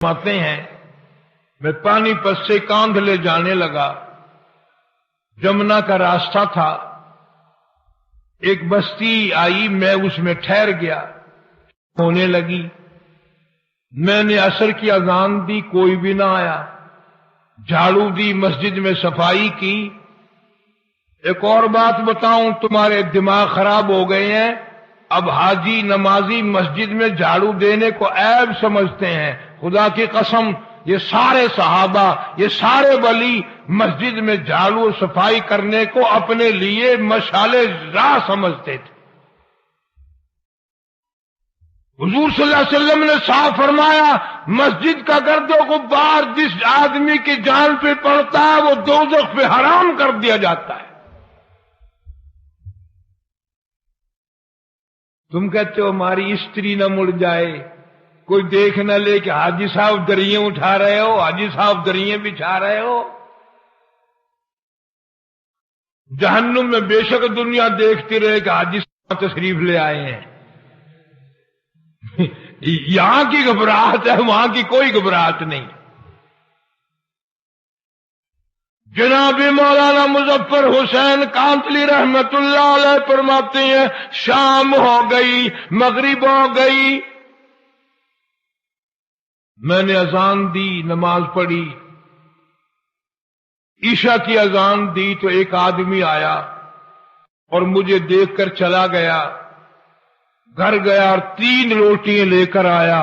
فرماتے ہیں میں پانی پت سے کاندھ لے جانے لگا، جمنا کا راستہ تھا، ایک بستی آئی، میں اس میں ٹھہر گیا، ہونے لگی، میں نے عصر کی اذان دی، کوئی بھی نہ آیا، جھاڑو دی، مسجد میں صفائی کی۔ ایک اور بات بتاؤں، تمہارے دماغ خراب ہو گئے ہیں، اب حاجی نمازی مسجد میں جھاڑو دینے کو عیب سمجھتے ہیں۔ خدا کی قسم، یہ سارے صحابہ، یہ سارے ولی مسجد میں جھاڑو صفائی کرنے کو اپنے لیے مشعل راہ سمجھتے تھے۔ حضور صلی اللہ علیہ وسلم نے صاف فرمایا، مسجد کا گرد و غبار جس آدمی کی جان پہ پڑتا ہے وہ دوزخ پہ حرام کر دیا جاتا ہے۔ تم کہتے ہو ہماری استری نہ مڑ جائے، کوئی دیکھ نہ لے کہ حاجی صاحب دریں اٹھا رہے ہو، حاجی صاحب دریں بچھا رہے ہو۔ جہنم میں بے شک دنیا دیکھتی رہے کہ حاجی صاحب تشریف لے آئے ہیں۔ یہاں کی گھبراہٹ ہے، وہاں کی کوئی گھبراہٹ نہیں۔ جناب مولانا مظفر حسین کانتلی رحمت اللہ علیہ فرماتے ہیں، شام ہو گئی، مغرب ہو گئی، میں نے اذان دی، نماز پڑھی، عشاء کی اذان دی تو ایک آدمی آیا اور مجھے دیکھ کر چلا گیا، گھر گیا اور 3 روٹیاں لے کر آیا۔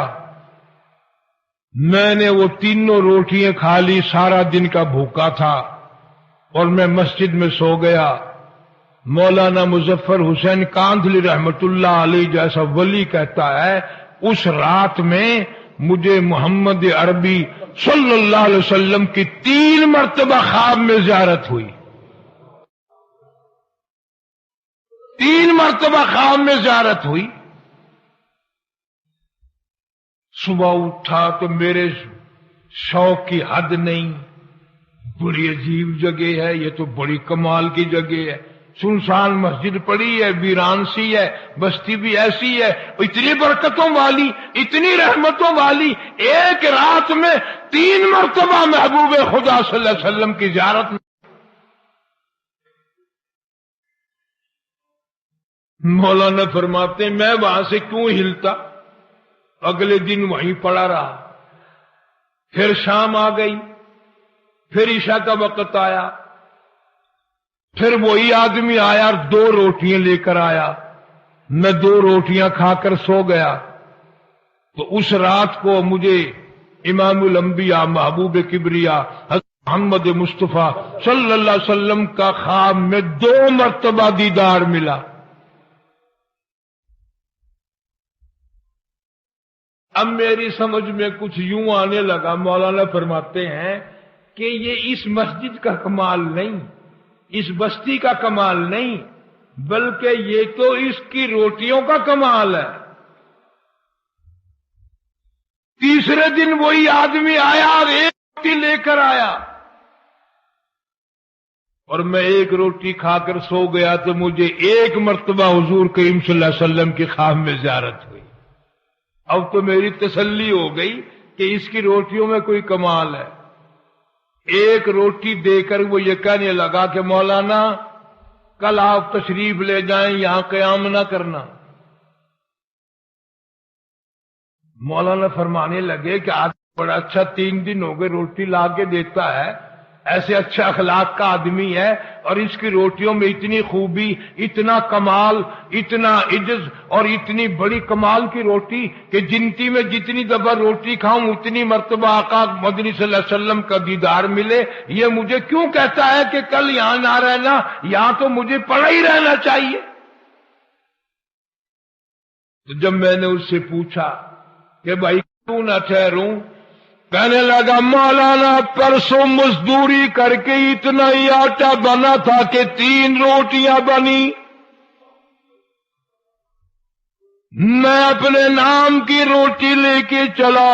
میں نے وہ تینوں روٹیاں کھا لی، سارا دن کا بھوکا تھا اور میں مسجد میں سو گیا۔ مولانا مظفر حسین کاندھلی رحمت اللہ علیہ جیسا ولی کہتا ہے، اس رات میں مجھے محمد عربی صلی اللہ علیہ وسلم کی 3 مرتبہ خواب میں زیارت ہوئی، 3 مرتبہ خواب میں زیارت ہوئی۔ صبح اٹھا تو میرے شوق کی حد نہیں، بڑی عجیب جگہ ہے، یہ تو بڑی کمال کی جگہ ہے، سنسان مسجد پڑی ہے، ویران سی ہے، بستی بھی ایسی ہے، اتنی برکتوں والی، اتنی رحمتوں والی، ایک رات میں 3 مرتبہ محبوب خدا صلی اللہ علیہ وسلم کی زیارت میں۔ مولانا فرماتے ہیں میں وہاں سے کیوں ہلتا، اگلے دن وہیں پڑا رہا۔ پھر شام آ گئی، پھر عشاء کا وقت آیا، پھر وہی آدمی آیا اور 2 روٹیاں لے کر آیا، میں 2 روٹیاں کھا کر سو گیا۔ تو اس رات کو مجھے امام الانبیاء محبوب کبریا حضرت محمد مصطفیٰ صلی اللہ علیہ وسلم کا خواب میں 2 مرتبہ دیدار ملا۔ اب میری سمجھ میں کچھ یوں آنے لگا، مولانا فرماتے ہیں کہ یہ اس مسجد کا کمال نہیں، اس بستی کا کمال نہیں، بلکہ یہ تو اس کی روٹیوں کا کمال ہے۔ تیسرے دن وہی آدمی آیا اور 1 روٹی لے کر آیا، اور میں 1 روٹی کھا کر سو گیا تو مجھے 1 مرتبہ حضور کریم صلی اللہ علیہ وسلم کی خواب میں زیارت ہوئی۔ اب تو میری تسلی ہو گئی کہ اس کی روٹیوں میں کوئی کمال ہے۔ 1 روٹی دے کر وہ یہ کہنے لگا کہ مولانا کل آپ تشریف لے جائیں، یہاں قیام نہ کرنا۔ مولانا فرمانے لگے کہ آدمی بڑا اچھا، 3 دن ہو گئے روٹی لا کے دیتا ہے، ایسے اچھا اخلاق کا آدمی ہے، اور اس کی روٹیوں میں اتنی خوبی، اتنا کمال، اتنا عجز اور اتنی بڑی کمال کی روٹی کہ جنتی میں جتنی دفعہ روٹی کھاؤں اتنی مرتبہ آقا مدنی صلی اللہ علیہ وسلم کا دیدار ملے۔ یہ مجھے کیوں کہتا ہے کہ کل یہاں نہ رہنا، یہاں تو مجھے پڑا ہی رہنا چاہیے۔ تو جب میں نے اس سے پوچھا کہ بھائی کیوں نہ ٹھہروں، کہنے لگا مولانا پرسوں مزدوری کر کے اتنا ہی آٹا بنا تھا کہ 3 روٹیاں بنی، میں اپنے نام کی روٹی لے کے چلا،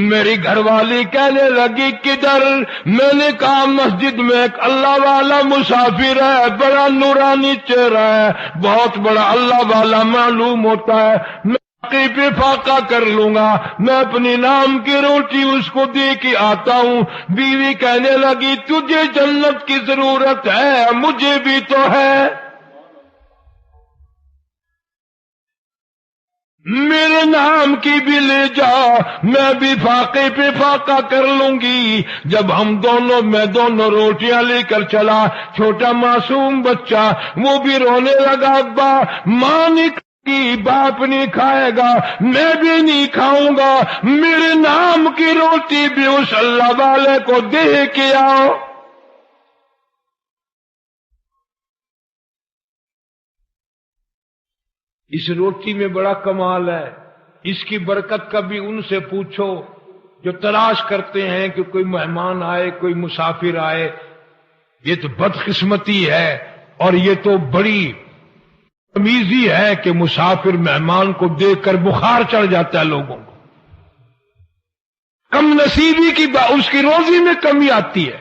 میری گھر والی کہنے لگی کدھر؟ میں نے کہا مسجد میں ایک اللہ والا مسافر ہے، بڑا نورانی چہرہ ہے، بہت بڑا اللہ والا معلوم ہوتا ہے، میں فاقے پہ فاقہ کر لوں گا، میں اپنی نام کی روٹی اس کو دے کے آتا ہوں۔ بیوی کہنے لگی تجھے جنت کی ضرورت ہے، مجھے بھی تو ہے، میرے نام کی بھی لے جا، میں بھی فاقے پہ فاقہ کر لوں گی۔ جب میں دونوں روٹیاں لے کر چلا، چھوٹا معصوم بچہ وہ بھی رونے لگا، ابا ماں نہیں کھائے گی، باپ نہیں کھائے گا، میں بھی نہیں کھاؤں گا، میرے نام کی روٹی بھی اس اللہ والے کو دے کے آؤ۔ اس روٹی میں بڑا کمال ہے، اس کی برکت کبھی ان سے پوچھو جو تلاش کرتے ہیں کہ کوئی مہمان آئے، کوئی مسافر آئے۔ یہ تو بدقسمتی ہے اور یہ تو بڑی تمیزی ہے کہ مسافر مہمان کو دیکھ کر بخار چڑھ جاتا ہے لوگوں کو، کم نصیبی کی اس کی روزی میں کمی آتی ہے۔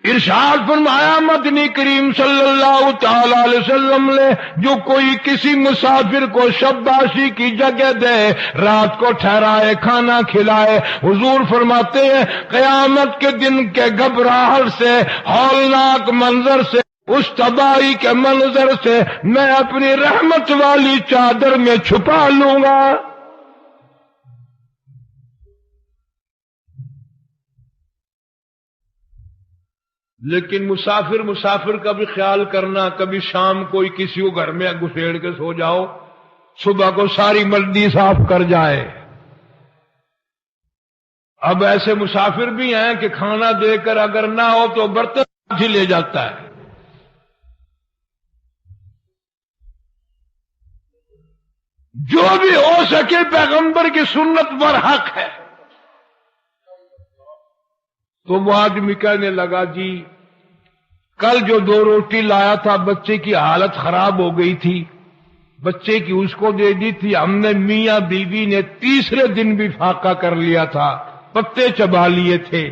ارشاد فرمایا مدنی کریم صلی اللہ تعالی علیہ وسلم نے، جو کوئی کسی مسافر کو شباشی کی جگہ دے، رات کو ٹھہرائے، کھانا کھلائے، حضور فرماتے ہیں قیامت کے دن کے گھبراہٹ سے، ہولناک منظر سے، اس تباہی کے منظر سے میں اپنی رحمت والی چادر میں چھپا لوں گا۔ لیکن مسافر کا بھی خیال کرنا، کبھی شام کوئی کسی کو گھر میں گھسیڑ کے سو جاؤ، صبح کو ساری مردی صاف کر جائے۔ اب ایسے مسافر بھی ہیں کہ کھانا دے کر اگر نہ ہو تو برتن ہی لے جاتا ہے۔ جو بھی ہو سکے پیغمبر کی سنت پر حق ہے۔ تو وہ آدمی کہنے لگا جی کل جو 2 روٹی لایا تھا بچے کی حالت خراب ہو گئی تھی، بچے کی اس کو دے دی تھی، ہم نے میاں بیوی نے تیسرے دن بھی فاقہ کر لیا تھا، پتے چبا لیے تھے،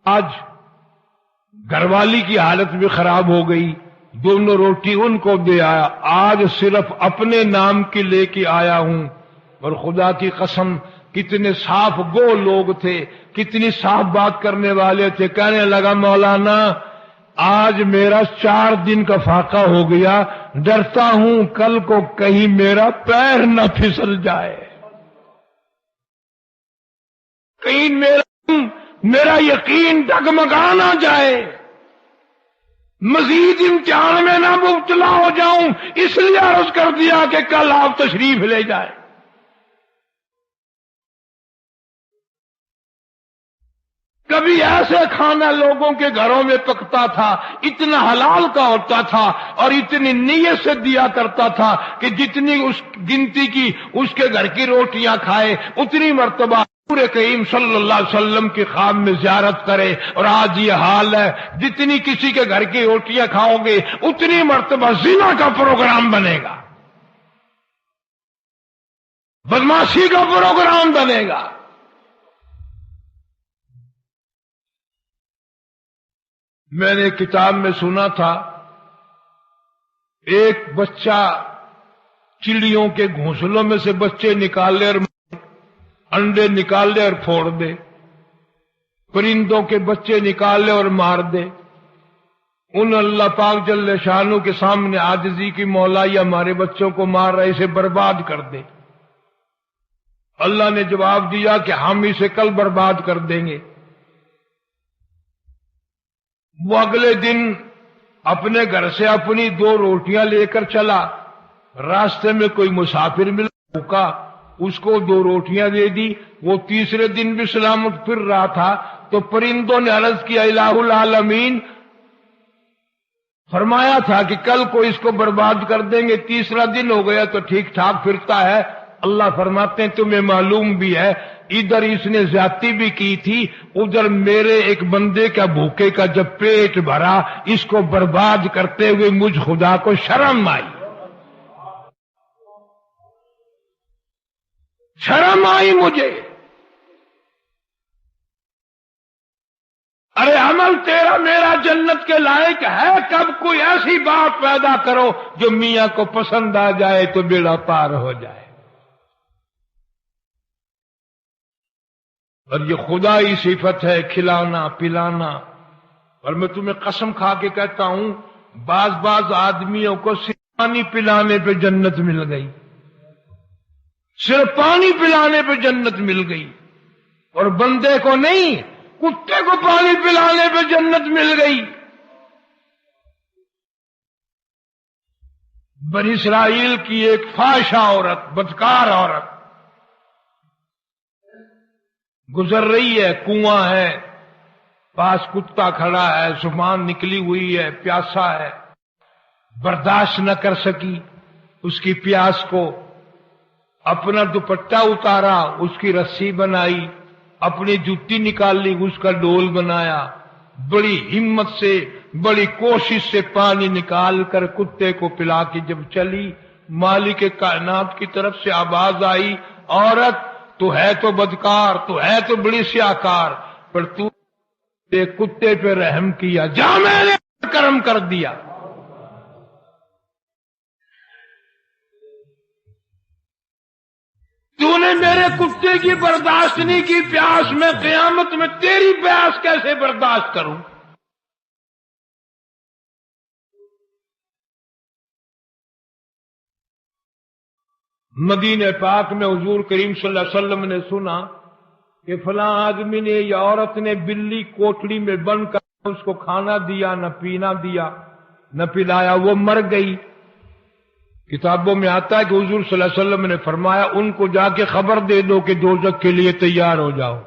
آج گھر والی کی حالت بھی خراب ہو گئی، دونوں روٹی ان کو دے آیا، آج صرف اپنے نام کی لے کے آیا ہوں۔ اور خدا کی قسم کتنے صاف گو لوگ تھے، کتنی صاف بات کرنے والے تھے۔ کہنے لگا مولانا آج میرا 4 دن کا فاقہ ہو گیا، ڈرتا ہوں کل کو کہیں میرا پیر نہ پھسل جائے، کہیں میرا یقین ڈگمگا نہ جائے، مزید امتحان میں نہ مبتلا ہو جاؤں، اس لیے عرض کر دیا کہ کل آپ تشریف لے جائیں۔ کبھی ایسے کھانا لوگوں کے گھروں میں پکتا تھا، اتنا حلال کا ہوتا تھا اور اتنی نیت سے دیا کرتا تھا کہ جتنی اس گنتی کی اس کے گھر کی روٹیاں کھائے اتنی مرتبہ پورے کریم صلی اللہ علیہ وسلم کی خواب میں زیارت کرے۔ اور آج یہ حال ہے، جتنی کسی کے گھر کی روٹیاں کھاؤ گے اتنی مرتبہ زنا کا پروگرام بنے گا، بدماشی کا پروگرام بنے گا۔ میں نے کتاب میں سنا تھا ایک بچہ چڑیوں کے گھونسلوں میں سے بچے نکال لے اور انڈے نکال لے اور پھوڑ دے، پرندوں کے بچے نکال لے اور مار دے۔ ان اللہ پاک جل شانہ کے سامنے عاجزی کی مولا یہ ہمارے بچوں کو مار رہے، اسے برباد کر دے۔ اللہ نے جواب دیا کہ ہم اسے کل برباد کر دیں گے۔ وہ اگلے دن اپنے گھر سے اپنی 2 روٹیاں لے کر چلا، راستے میں کوئی مسافر ملا بھوکا، اس کو 2 روٹیاں دے دی۔ وہ تیسرے دن بھی سلامت پھر رہا تھا تو پرندوں نے عرض کیا الہ العالمین، فرمایا تھا کہ کل کو اس کو برباد کر دیں گے، تیسرا دن ہو گیا تو ٹھیک ٹھاک پھرتا ہے۔ اللہ فرماتے ہیں تمہیں معلوم بھی ہے ادھر اس نے زیادتی بھی کی تھی، ادھر میرے ایک بندے کا بھوکے کا جب پیٹ بھرا اس کو برباد کرتے ہوئے مجھ خدا کو شرم آئی، شرم آئی مجھے۔ ارے عمل تیرا بچہ میرا جنت کے لائق ہے کب؟ کوئی ایسی بات پیدا کرو جو میاں کو پسند آ جائے تو بیڑا پار ہو جائے۔ اور یہ خدائی صفت ہے کھلانا پلانا۔ اور میں تمہیں قسم کھا کے کہتا ہوں بعض آدمیوں کو صرف پانی پلانے پہ جنت مل گئی، صرف پانی پلانے پہ جنت مل گئی، اور بندے کو نہیں، کتے کو پانی پلانے پہ جنت مل گئی۔ بنی اسرائیل کی ایک فاحشہ عورت، بدکار عورت گزر رہی ہے، کنواں ہے، پاس کتا کھڑا ہے، زبان نکلی ہوئی ہے، پیاسا ہے، برداشت نہ کر سکی اس کی پیاس کو، اپنا دوپٹہ اتارا، اس کی رسی بنائی، اپنی جوتی نکالی، اس کا ڈول بنایا، بڑی ہمت سے بڑی کوشش سے پانی نکال کر کتے کو پلا کے جب چلی، مالک کائنات کی طرف سے آواز آئی، عورت تو ہے تو بدکار، تو ہے تو بڑی سیاکار، پر تو کتے پہ رحم کیا، جا میں نے کرم کر دیا۔ تو نے میرے کتے کی برداشت نہیں کی پیاس، میں قیامت میں تیری پیاس کیسے برداشت کروں؟ مدینہ پاک میں حضور کریم صلی اللہ علیہ وسلم نے سنا کہ فلاں آدمی نے یا عورت نے بلی کوٹڑی میں بند کر اس کو کھانا دیا، نہ پینا دیا، نہ پلایا، وہ مر گئی۔ کتابوں میں آتا ہے کہ حضور صلی اللہ علیہ وسلم نے فرمایا ان کو جا کے خبر دے دو کہ دوزخ کے لیے تیار ہو جاؤ۔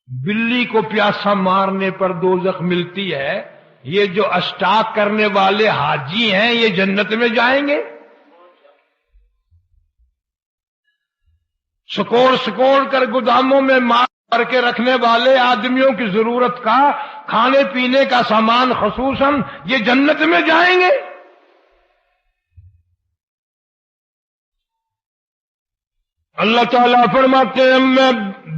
بلی کو پیاسا مارنے پر دوزخ ملتی ہے، یہ جو اسٹاک کرنے والے حاجی ہیں یہ جنت میں جائیں گے؟ سکوڑ کر گوداموں میں مار کر کے رکھنے والے آدمیوں کی ضرورت کا کھانے پینے کا سامان خصوصاً یہ جنت میں جائیں گے؟ اللہ تعالیٰ فرماتے ہیں میں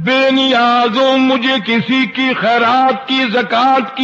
بے نیاز ہوں، مجھے کسی کی خیرات کی زکات کی